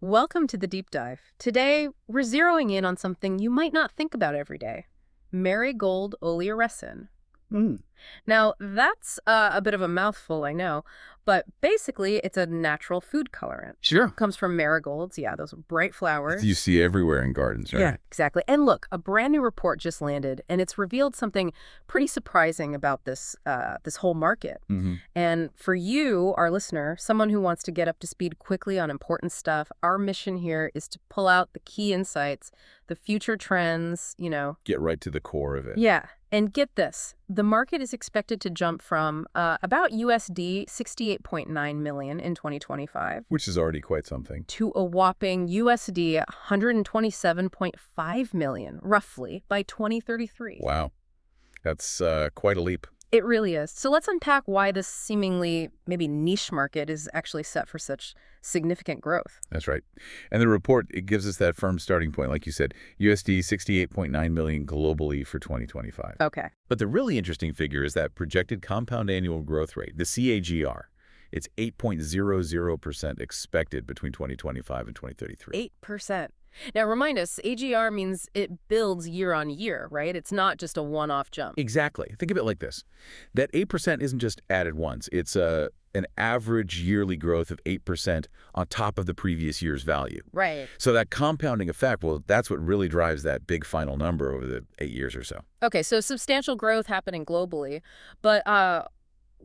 Welcome to the deep dive. Today, we're zeroing in on something you might not think about every day: Marigold Oleoresin. Mm, Now, that's a bit of a mouthful, I know, but basically, it's a natural food colorant. sure. Comes from marigolds, yeah, those bright You flowers. see everywhere in gardens, Yeah, right? exactly. And look, a brand new report just landed, and it's revealed something pretty surprising about this whole market. Hmm. And for you, our listener, someone who wants to get up to speed quickly on important stuff, our mission here is to pull out the key insights, the future trends. Get right to the core of it, Yeah. And get this, the market is expected to jump from about USD 68.9 million in 2025 which is already quite something. to a whopping USD 127.5 million, roughly, by 2033. Wow, that's quite a leap. It really is. So let's unpack why this seemingly maybe niche market is actually set for such significant growth. That's right. And the report, it gives us that firm starting point, like you said, USD 68.9 million globally for 2025. Okay. But the really interesting figure is that projected compound annual growth rate, the CAGR. It's 8.00% expected between 2025 and 2033. 8%. Now remind us, AGR means it builds year on year, right? It's not just a one-off jump. Exactly. Think of it like this. That 8% isn't just added once. It's an average yearly growth of 8% on top of the previous year's value. Right. So that compounding effect, well, that's what really drives that big final number over the 8 years or so. Okay, so substantial growth happening globally, but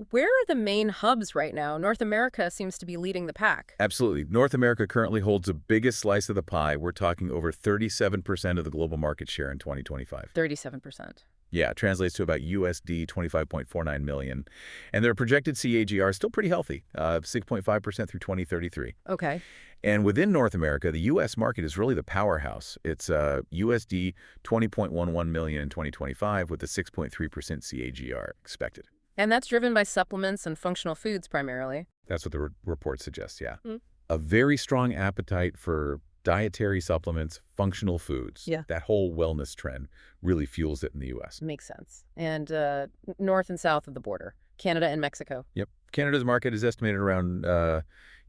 where are the main hubs right now? North America seems to be leading the pack. Absolutely. North America currently holds the biggest slice of the pie. We're talking over 37% of the global market share in 2025. 37%. Yeah, it translates to about USD 25.49 million. And their projected CAGR is still pretty healthy, 6.5% through 2033. Okay. And within North America, the U.S. market is really the powerhouse. It's USD 20.11 million in 2025 with a 6.3% CAGR expected. And that's driven by supplements and functional foods primarily. That's what the report suggests, yeah. Mm. A very strong appetite for dietary supplements, functional foods. Yeah. That whole wellness trend really fuels it in the U.S. Makes sense. And north and south of the border, Canada and Mexico. Yep. Canada's market is estimated around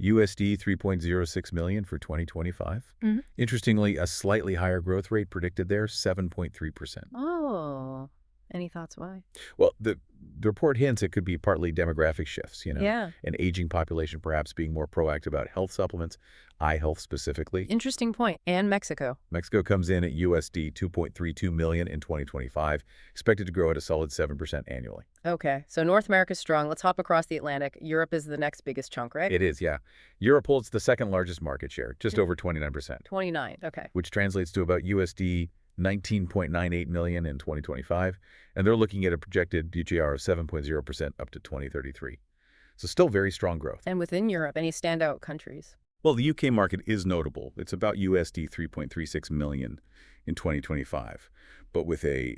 USD 3.06 million for 2025. Mhm. Interestingly, a slightly higher growth rate predicted there, 7.3%. Oh, any thoughts why? Well, the report hints it could be partly demographic shifts, Yeah. an aging population perhaps being more proactive about health supplements, eye health specifically. Interesting point. And Mexico. Mexico comes in at USD 2.32 million in 2025, expected to grow at a solid 7% annually. Okay, so North America's strong. Let's hop across the Atlantic. Europe is the next biggest chunk, right? It is, yeah. Europe holds the second largest market share, just over 29%, 29. Okay. which translates to about USD 19.98 million in 2025, and they're looking at a projected UGR of 7.0% up to 2033. So still very strong growth. And within Europe, any standout countries? Well, the UK market is notable. It's about USD 3.36 million in 2025, but with a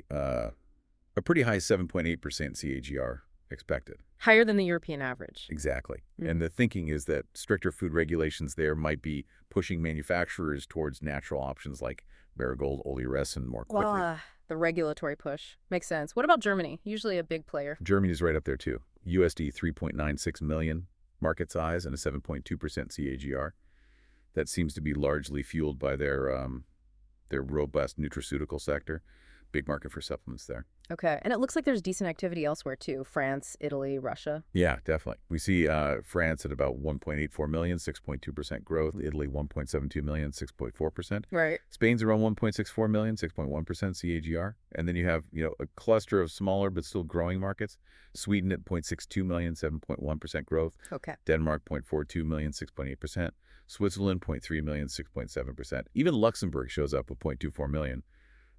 pretty high 7.8% CAGR expected. Higher than the European average. Exactly. Mm. And the thinking is that stricter food regulations there might be pushing manufacturers towards natural options like Marigold Oleoresin more quickly. Well, the regulatory push. Makes sense. What about Germany? Usually a big player. Germany's right up there too. USD 3.96 million market size and a 7.2% CAGR. That seems to be largely fueled by their robust nutraceutical sector. Big market for supplements there. Okay, and it looks like there's decent activity elsewhere too. France, Italy, Russia. Yeah, definitely. We see France at about 1.84 million, 6.2% growth. Italy, 1.72 million, 6.4%. Right. Spain's around 1.64 million, 6.1% CAGR. And then you have, a cluster of smaller but still growing markets. Sweden at 0.62 million, 7.1% growth. Okay. Denmark, 0.42 million, 6.8%. Switzerland, 0.3 million, 6.7%. Even Luxembourg shows up with 0.24 million,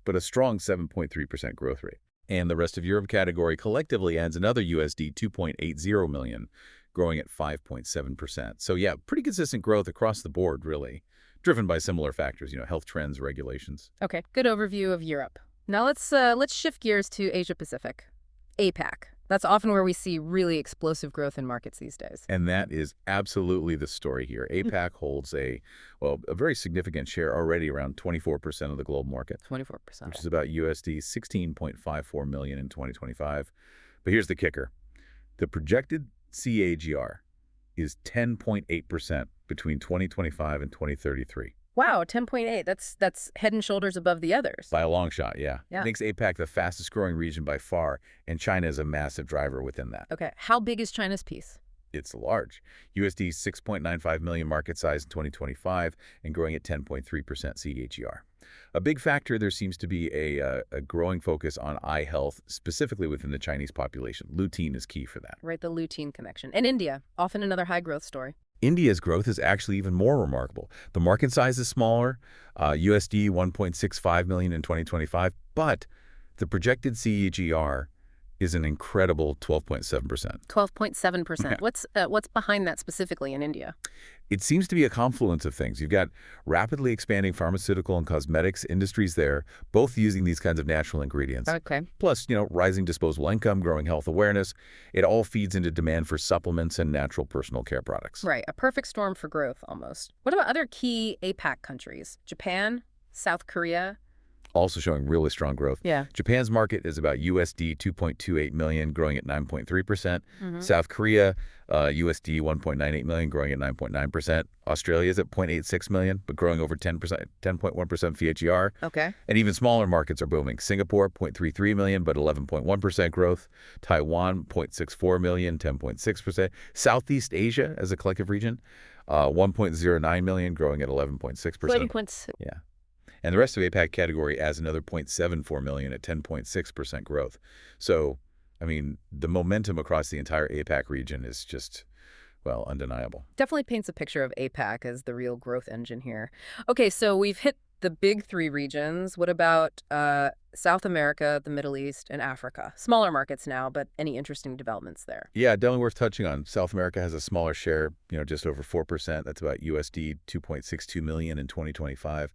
but a strong 7.3% growth rate. And the rest of Europe category collectively adds another USD 2.80 million, growing at 5.7%. So yeah, pretty consistent growth across the board, really, driven by similar factors, health trends, regulations. Okay, good overview of Europe. Now let's shift gears to Asia Pacific. APAC. That's often where we see really explosive growth in markets these days. And that is absolutely the story here. APAC holds a very significant share already, around 24% of the global market. 24%. Which is about USD 16.54 million in 2025. But here's the kicker. The projected CAGR is 10.8% between 2025 and 2033. Wow, 10.8. That's head and shoulders above the others. By a long shot, yeah. Yeah. Makes APAC the fastest growing region by far, and China is a massive driver within that. Okay, how big is China's piece? It's large. USD 6.95 million market size in 2025 and growing at 10.3% CAGR. A big factor, there seems to be a growing focus on eye health, specifically within the Chinese population. Lutein is key for that. Right, the lutein connection. And India, often another high growth story. India's growth is actually even more remarkable. The market size is smaller, USD 1.65 million in 2025, but the projected CAGR is an incredible 12.7%. 12.7%. What's behind that specifically in India? It seems to be a confluence of things. You've got rapidly expanding pharmaceutical and cosmetics industries there, both using these kinds of natural ingredients. Okay. Plus, rising disposable income, growing health awareness. It all feeds into demand for supplements and natural personal care products. Right, a perfect storm for growth almost. What about other key APAC countries? Japan, South Korea? Also showing really strong growth. Yeah. Japan's market is about USD 2.28 million, growing at 9.3%. Mhm. South Korea, USD 1.98 million, growing at 9.9%. Australia is at 0.86 million, but growing over 10%, 10.1% CAGR. Okay. And even smaller markets are booming. Singapore, 0.33 million, but 11.1% growth. Taiwan, 0.64 million, 10.6%. Southeast Asia as a collective region, 1.09 million, growing at 11.6%. 11.6. Yeah. And the rest of APAC category adds another 0.74 million at 10.6% growth. So, the momentum across the entire APAC region is just, well, undeniable. Definitely paints a picture of APAC as the real growth engine here. Okay, so we've hit the big three regions. What about South America, the Middle East, and Africa? Smaller markets now, but any interesting developments there? Yeah, definitely worth touching on. South America has a smaller share, just over 4%. That's about USD 2.62 million in 2025.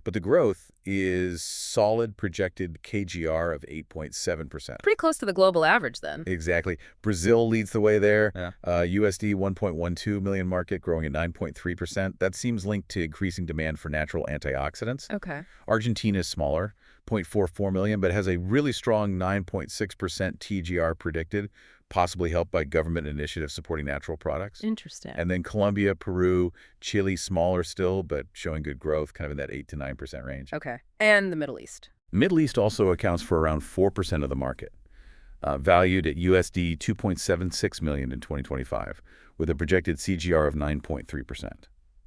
But the growth is solid projected CAGR of 8.7%. Pretty close to the global average then. Exactly. Brazil leads the way there. Yeah. USD 1.12 million market growing at 9.3%. That seems linked to increasing demand for natural antioxidants. Okay. Argentina is smaller, 0.44 million, but has a really strong 9.6% TGR predicted, possibly helped by government initiatives supporting natural products. Interesting. And then Colombia, Peru, Chile, smaller still, but showing good growth, kind of in that 8 to 9% range. Okay. And the Middle East. Middle East also accounts for around 4% of the market, valued at USD 2.76 million in 2025, with a projected CGR of 9.3%.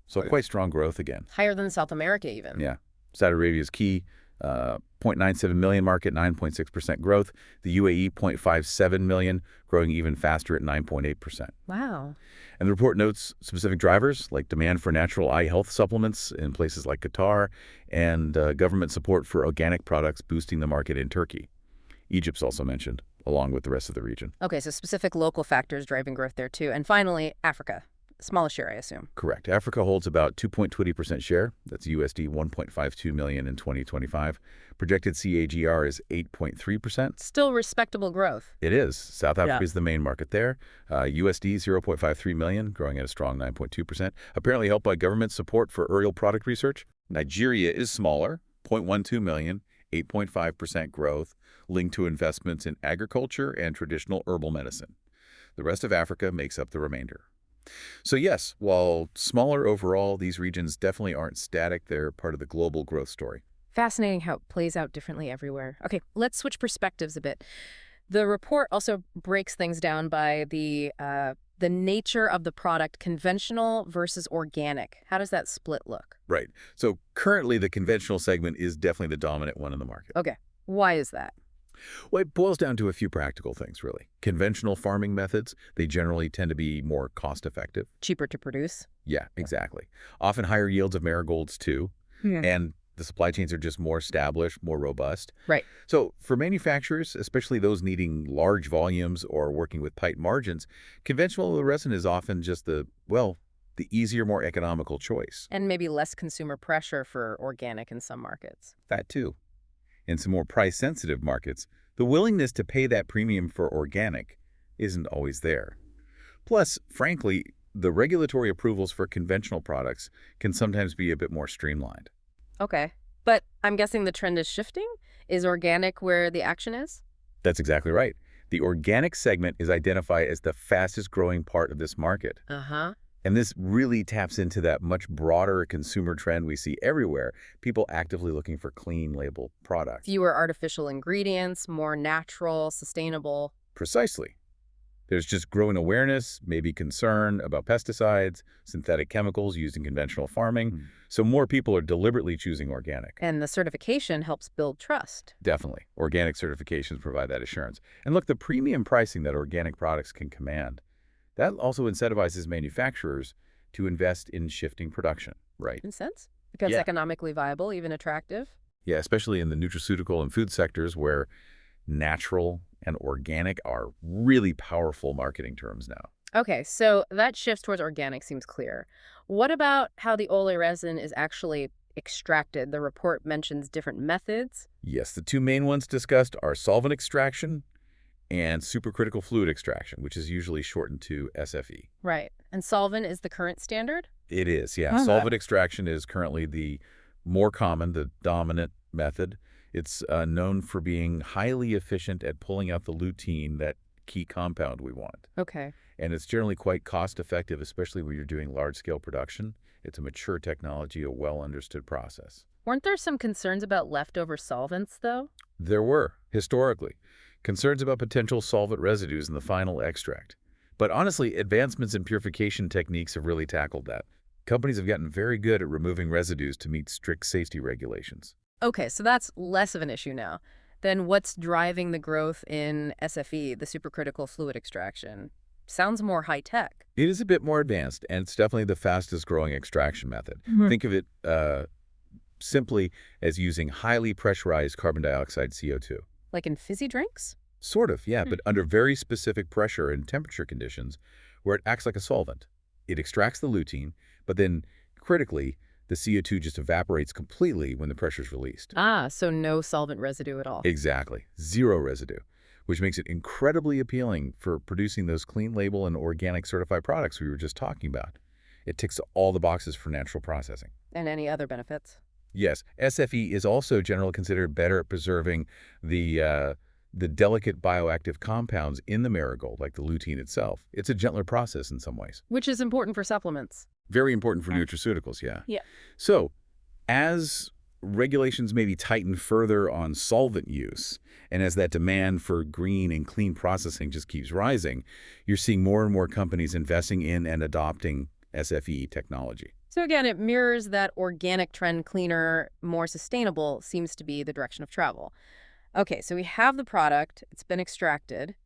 So quite strong growth again. Higher than South America even. Yeah. Saudi Arabia is key. 0.97 million market, 9.6% growth. The UAE, 0.57 million, growing even faster at 9.8%. Wow. And the report notes specific drivers like demand for natural eye health supplements in places like Qatar and government support for organic products boosting the market in Turkey. Egypt's also mentioned, along with the rest of the region. Okay, so specific local factors driving growth there too. And finally, Africa. Smallest share, I assume. Correct. Africa holds about 2.20% share. That's USD 1.52 million in 2025. Projected CAGR is 8.3%. Still respectable growth. It is. South Africa is the main market there. USD 0.53 million, growing at a strong 9.2%. Apparently helped by government support for aerial product research. Nigeria is smaller, 0.12 million, 8.5% growth, linked to investments in agriculture and traditional herbal medicine. The rest of Africa makes up the remainder. So yes, while smaller overall, these regions definitely aren't static. They're part of the global growth story. Fascinating how it plays out differently everywhere. Okay, let's switch perspectives a bit. The report also breaks things down by the nature of the product, conventional versus organic. How does that split look? Right. So currently the conventional segment is definitely the dominant one in the market. Okay, why is that? Well, it boils down to a few practical things, really. Conventional farming methods, they generally tend to be more cost-effective. Cheaper to produce? Yeah, exactly. Often higher yields of marigolds, too. And the supply chains are just more established, more robust. Right. So for manufacturers, especially those needing large volumes or working with tight margins, conventional oleoresin is often just the easier, more economical choice. And maybe less consumer pressure for organic in some markets. That, too. In some more price-sensitive markets, the willingness to pay that premium for organic isn't always there. Plus, frankly, the regulatory approvals for conventional products can sometimes be a bit more streamlined. Okay. But I'm guessing the trend is shifting? Is organic where the action is? That's exactly right. The organic segment is identified as the fastest growing part of this market. Uh-huh. And this really taps into that much broader consumer trend we see everywhere, people actively looking for clean label products. Fewer artificial ingredients, more natural, sustainable. Precisely. There's just growing awareness, maybe concern about pesticides, synthetic chemicals used in conventional farming. So more people are deliberately choosing organic. And the certification helps build trust. Definitely. Organic certifications provide that assurance. And look, the premium pricing that organic products can command, that also incentivizes manufacturers to invest in shifting production, right? In a sense. Becomes Yeah. economically viable, even attractive. Yeah, especially in the nutraceutical and food sectors where natural and organic are really powerful marketing terms now. Okay, so that shift towards organic seems clear. What about how the oleoresin is actually extracted? The report mentions different methods. Yes, the two main ones discussed are solvent extraction and supercritical fluid extraction, which is usually shortened to SFE. Right. And solvent is the current standard? It is, yeah. Okay. Solvent extraction is currently the more common, the dominant method. It's known for being highly efficient at pulling out the lutein, that key compound we want. Okay. And it's generally quite cost-effective, especially when you're doing large-scale production. It's a mature technology, a well-understood process. Weren't there some concerns about leftover solvents, though? There were, historically, concerns about potential solvent residues in the final extract. But honestly, advancements in purification techniques have really tackled that. Companies have gotten very good at removing residues to meet strict safety regulations. Okay, so that's less of an issue now. Then what's driving the growth in SFE, the supercritical fluid extraction? Sounds more high-tech. It is a bit more advanced, and it's definitely the fastest growing extraction method. Think of it simply as using highly pressurized carbon dioxide, CO2. Like in fizzy drinks? Sort of, yeah, but under very specific pressure and temperature conditions where it acts like a solvent. It extracts the lutein, but then, critically, the CO2 just evaporates completely when the pressure is released. Ah, so no solvent residue at all. Exactly. Zero residue, which makes it incredibly appealing for producing those clean label and organic certified products we were just talking about. It ticks all the boxes for natural processing. And any other benefits? Yes, SFE is also generally considered better at preserving the delicate bioactive compounds in the marigold, like the lutein itself. It's a gentler process in some ways. Which is important for supplements. Very important for nutraceuticals, yeah. Yeah. So, as regulations maybe tighten further on solvent use, and as that demand for green and clean processing just keeps rising, you're seeing more and more companies investing in and adopting SFE technology. So again, it mirrors that organic trend, cleaner, more sustainable seems to be the direction of travel. Okay, so we have the product, it's been extracted.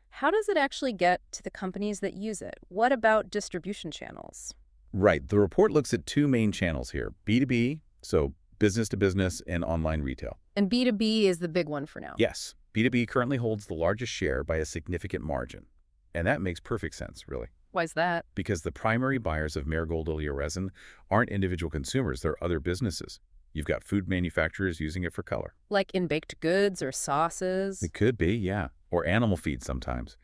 How does it actually get to the companies that use it? What about distribution channels? Right. The report looks at two main channels here, B2B, so business to business, and online retail. And B2B is the big one for now. Yes, B2B currently holds the largest share by a significant margin. And that makes perfect sense, really. Why's that? Because the primary buyers of Marigold Oleoresin aren't individual consumers, they're other businesses. You've got food manufacturers using it for color. Like in baked goods or sauces? It could be, yeah, or animal feed sometimes.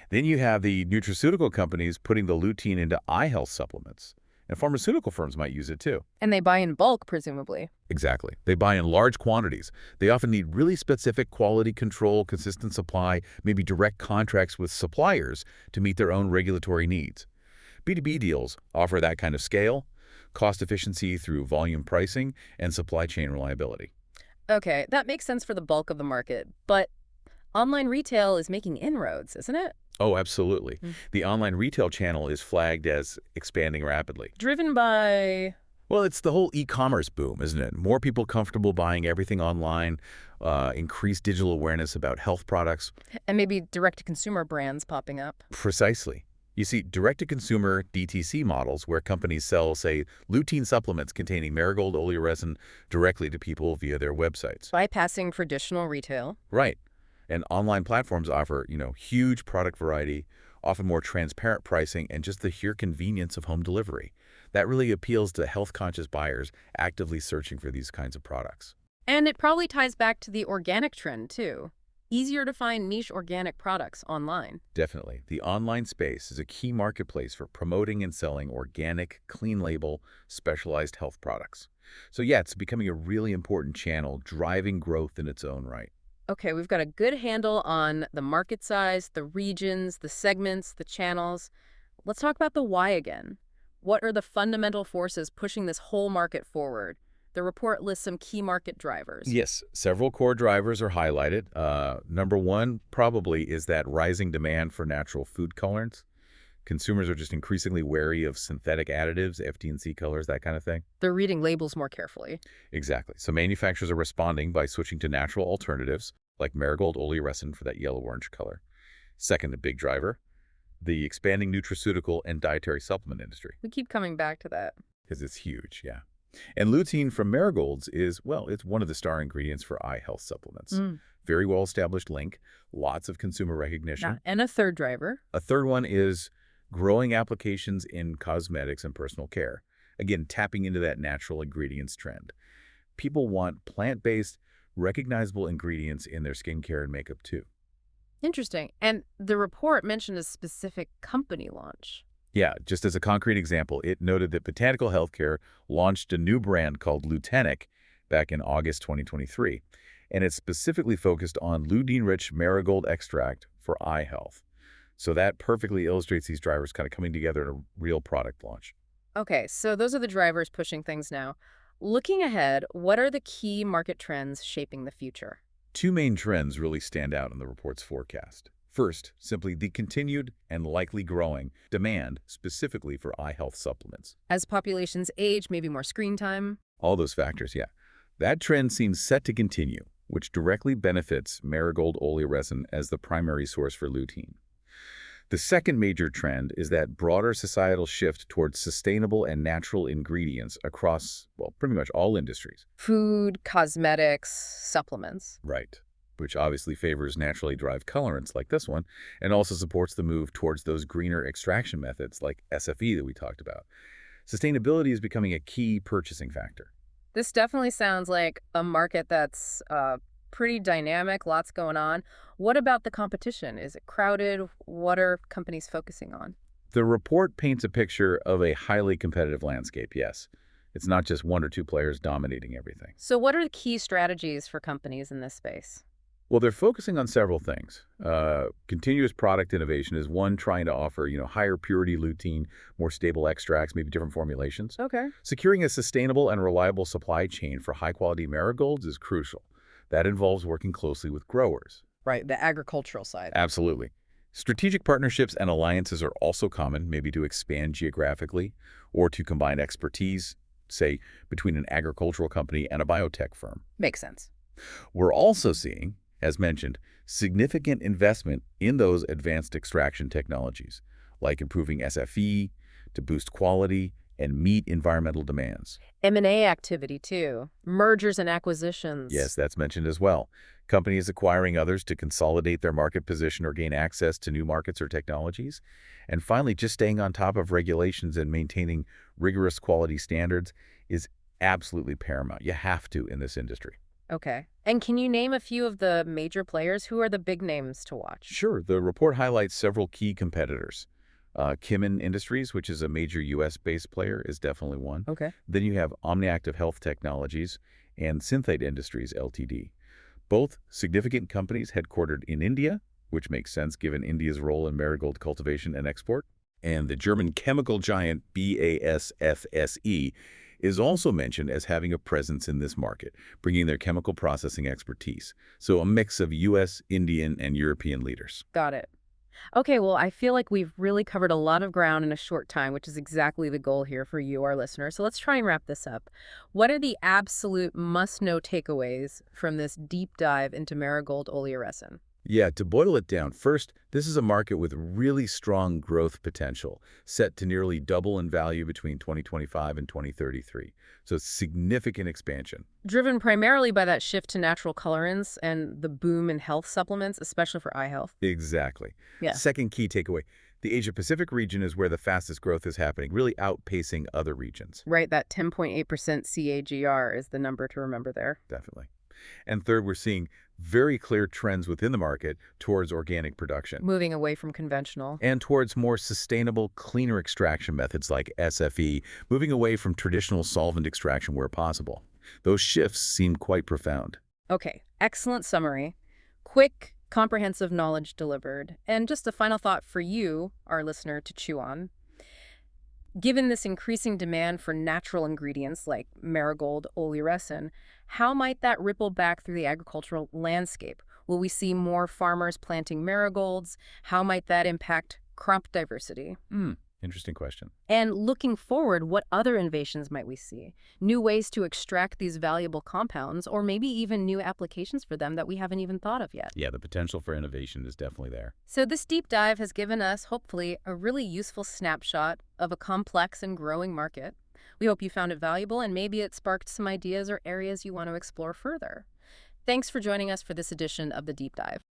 Then you have the nutraceutical companies putting the lutein into eye health supplements. And pharmaceutical firms might use it too. And they buy in bulk, presumably. Exactly. They buy in large quantities. They often need really specific quality control, consistent supply, maybe direct contracts with suppliers to meet their own regulatory needs. B2B deals offer that kind of scale, cost efficiency through volume pricing, and supply chain reliability. Okay, that makes sense for the bulk of the market. But online retail is making inroads, isn't it? Oh, absolutely. The online retail channel is flagged as expanding rapidly. Driven by... Well, it's the whole e-commerce boom, isn't it? More people comfortable buying everything online, increased digital awareness about health products. And maybe direct-to-consumer brands popping up. Precisely. You see, direct-to-consumer DTC models where companies sell, say, lutein supplements containing Marigold Oleoresin directly to people via their websites. Bypassing traditional retail. Right. And online platforms offer, huge product variety, often more transparent pricing, and just the sheer convenience of home delivery. That really appeals to health-conscious buyers actively searching for these kinds of products. And it probably ties back to the organic trend, too. Easier to find niche organic products online. Definitely. The online space is a key marketplace for promoting and selling organic, clean label, specialized health products. So yeah, it's becoming a really important channel, driving growth in its own right. Okay, we've got a good handle on the market size, the regions, the segments, the channels. Let's talk about the why again. What are the fundamental forces pushing this whole market forward? The report lists some key market drivers. Yes, several core drivers are highlighted. Number one probably is that rising demand for natural food colorants. Consumers are just increasingly wary of synthetic additives, FD&C colors, that kind of thing. They're reading labels more carefully. Exactly. So manufacturers are responding by switching to natural alternatives, like Marigold Oleoresin for that yellow-orange color. Second, a big driver, the expanding nutraceutical and dietary supplement industry, We keep coming back to that. because it's huge, yeah. And lutein from marigolds is, well, it's one of the star ingredients for eye health supplements. Mm. Very well-established link, lots of consumer recognition. And a third driver. A third one is growing applications in cosmetics and personal care. Again, tapping into that natural ingredients trend. People want plant-based, recognizable ingredients in their skincare and makeup too. Interesting. And the report mentioned a specific company launch. Yeah, just as a concrete example, it noted that Botanical Healthcare launched a new brand called Lutenic back in August 2023, and it's specifically focused on lutein-rich marigold extract for eye health. So that perfectly illustrates these drivers kind of coming together in a real product launch. Okay, so those are the drivers pushing things now. Looking ahead, what are the key market trends shaping the future? Two main trends really stand out in the report's forecast. First, simply the continued and likely growing demand specifically for eye health supplements. As populations age, maybe more screen time? All those factors, yeah. That trend seems set to continue, which directly benefits Marigold Oleoresin as the primary source for lutein. The second major trend is that broader societal shift towards sustainable and natural ingredients across, well, pretty much all industries. Food, cosmetics, supplements. Right. Which obviously favors naturally derived colorants like this one, and also supports the move towards those greener extraction methods like SFE that we talked about. Sustainability is becoming a key purchasing factor. This definitely sounds like a market that's pretty dynamic, lots going on. What about the competition? Is it crowded? What are companies focusing on? The report paints a picture of a highly competitive landscape, yes. It's not just one or two players dominating everything. So what are the key strategies for companies in this space? Well, they're focusing on several things. Continuous product innovation is one, trying to offer, higher purity lutein, more stable extracts, maybe different formulations. Okay. Securing a sustainable and reliable supply chain for high-quality marigolds is crucial. That involves working closely with growers. Right, the agricultural side. Absolutely. Strategic partnerships and alliances are also common, maybe to expand geographically or to combine expertise, say, between an agricultural company and a biotech firm. Makes sense. We're also seeing, as mentioned, significant investment in those advanced extraction technologies, like improving SFE to boost quality and meet environmental demands. M&A activity, too. Mergers and acquisitions. Yes, that's mentioned as well. Companies acquiring others to consolidate their market position or gain access to new markets or technologies. And finally, just staying on top of regulations and maintaining rigorous quality standards is absolutely paramount. You have to in this industry. Okay. And can you name a few of the major players? Who are the big names to watch? Sure. The report highlights several key competitors. Kimin Industries, which is a major U.S.-based player, is definitely one. Okay. Then you have OmniActive Health Technologies and Synthate Industries, Ltd. Both significant companies headquartered in India, which makes sense given India's role in marigold cultivation and export. And the German chemical giant BASF-SE is also mentioned as having a presence in this market, bringing their chemical processing expertise. So a mix of U.S., Indian, and European leaders. Got it. Okay, well, I feel like we've really covered a lot of ground in a short time, which is exactly the goal here for you, our listeners. So let's try and wrap this up. What are the absolute must-know takeaways from this deep dive into Marigold Oleoresin? Yeah, to boil it down, first, this is a market with really strong growth potential, set to nearly double in value between 2025 and 2033. So significant expansion. Driven primarily by that shift to natural colorants and the boom in health supplements, especially for eye health. Exactly. Yeah. Second key takeaway, the Asia-Pacific region is where the fastest growth is happening, really outpacing other regions. Right, that 10.8% CAGR is the number to remember there. Definitely. And third, we're seeing very clear trends within the market towards organic production. Moving away from conventional. And towards more sustainable, cleaner extraction methods like SFE, moving away from traditional solvent extraction where possible. Those shifts seem quite profound. Okay, excellent summary. Quick, comprehensive knowledge delivered. And just a final thought for you, our listener, to chew on. Given this increasing demand for natural ingredients like Marigold Oleoresin, how might that ripple back through the agricultural landscape? Will we see more farmers planting marigolds? How might that impact crop diversity? Interesting question. And looking forward, what other innovations might we see? New ways to extract these valuable compounds, or maybe even new applications for them that we haven't even thought of yet. Yeah, the potential for innovation is definitely there. So this deep dive has given us, hopefully, a really useful snapshot of a complex and growing market. We hope you found it valuable, and maybe it sparked some ideas or areas you want to explore further. Thanks for joining us for this edition of the Deep Dive.